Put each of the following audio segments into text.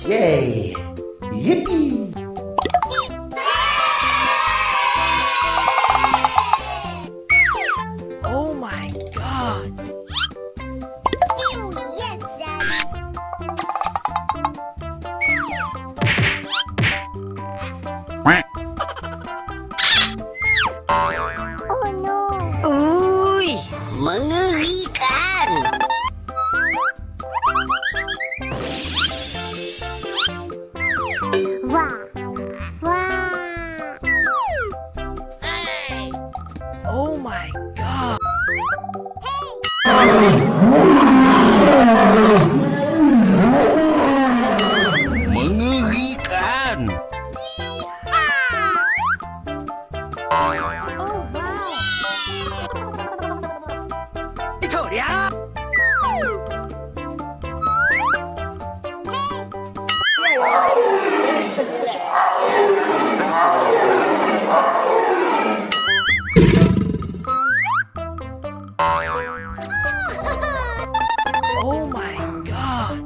Yay! Yippee! Oh my God! Oh, yes, Daddy. Oh no. Uy, mengerikan. Wah. Wah. Oh my God! Mengerikan! Oh wow. Itu dia! Oh my God!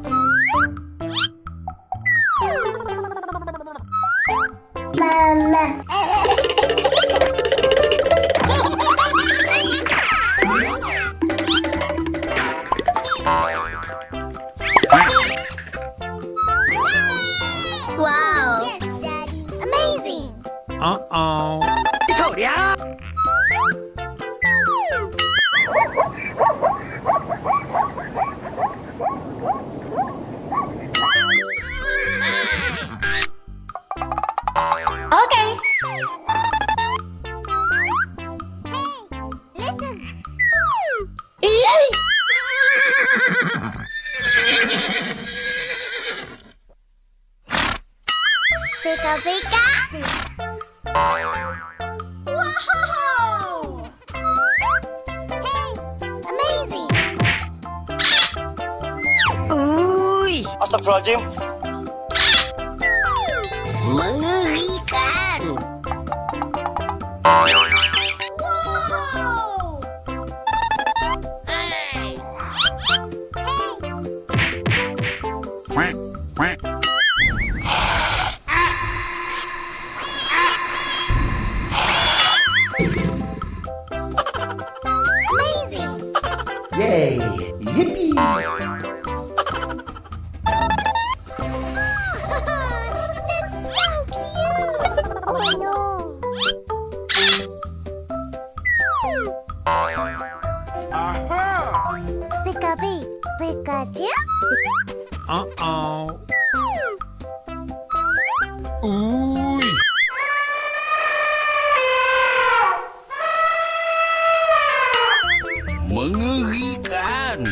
Mama. Wow. Yes, Daddy. Amazing. Uh-oh. Itu dia! Okay. Listen. Pika pika. Wow! Hey, amazing. Uy, Astagfirullahaladzim. mengerikan. Wow! Quack, quack. Amazing. Yay! Yippee! That's so cute. Oh no. Pika Pikachu. Uh-oh. Uy! Mengerikan!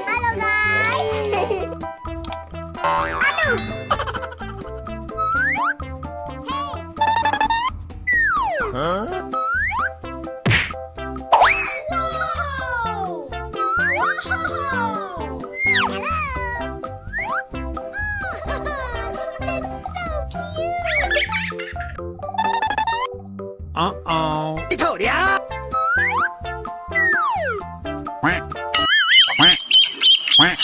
Halo guys. Aduh. Wow. Wow. Hello. That's so cute. Uh-oh. Itu dia! Quack, quack, quack,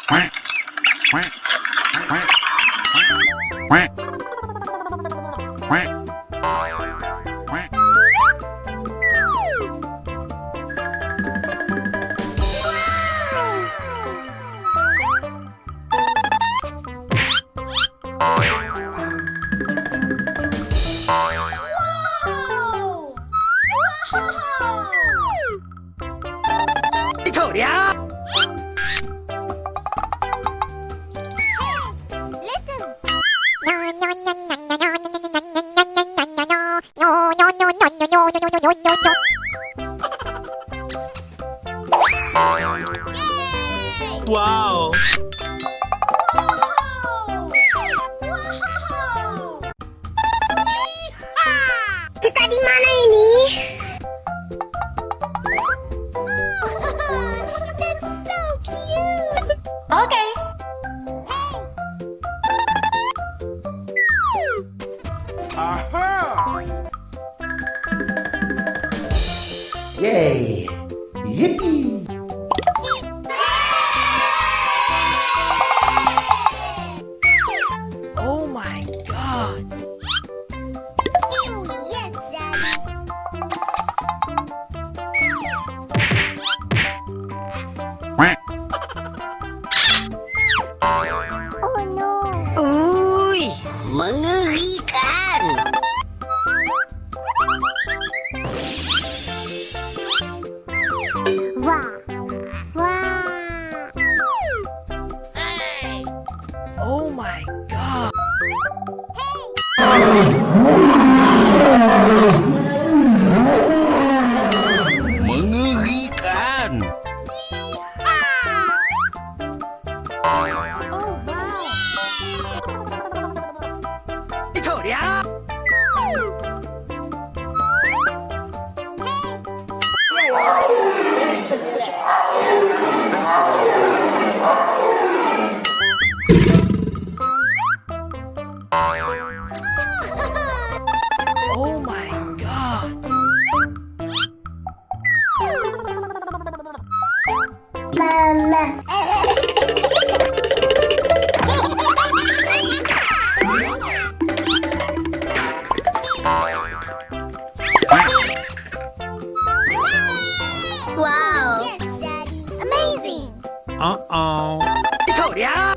quack, quack, quack, quack, quack, quack. Itu dia! Listen. Yay! Yippee! Oh my god! Oh, yes, Daddy. Quack. Oh, no. Uy, mengerikan. Wah. Wah. Oh my god! Mengerikan. Oh, wow. 一头俩。 Oh my god! Mama. Wow. Yes, Daddy. Amazing. Uh-oh. 一头俩。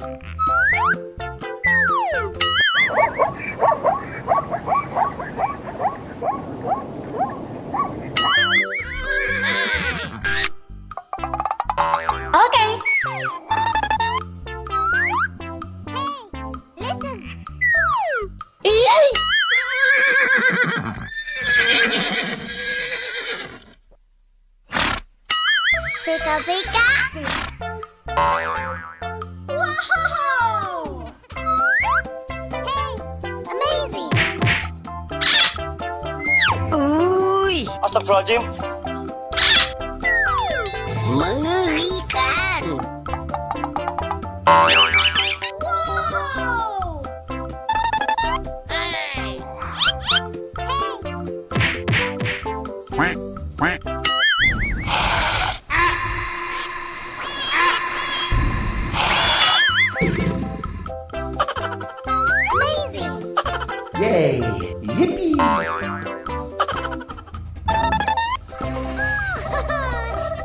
Okay. Listen. Pika pika. Wow! Hey, amazing. Uy, Astagfirullahaladzim. mengerikan. Wow! Quack. Quack. Amazing. Yay! Yippee!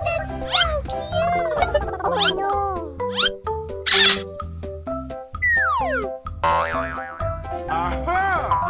That's so cute. Oh no.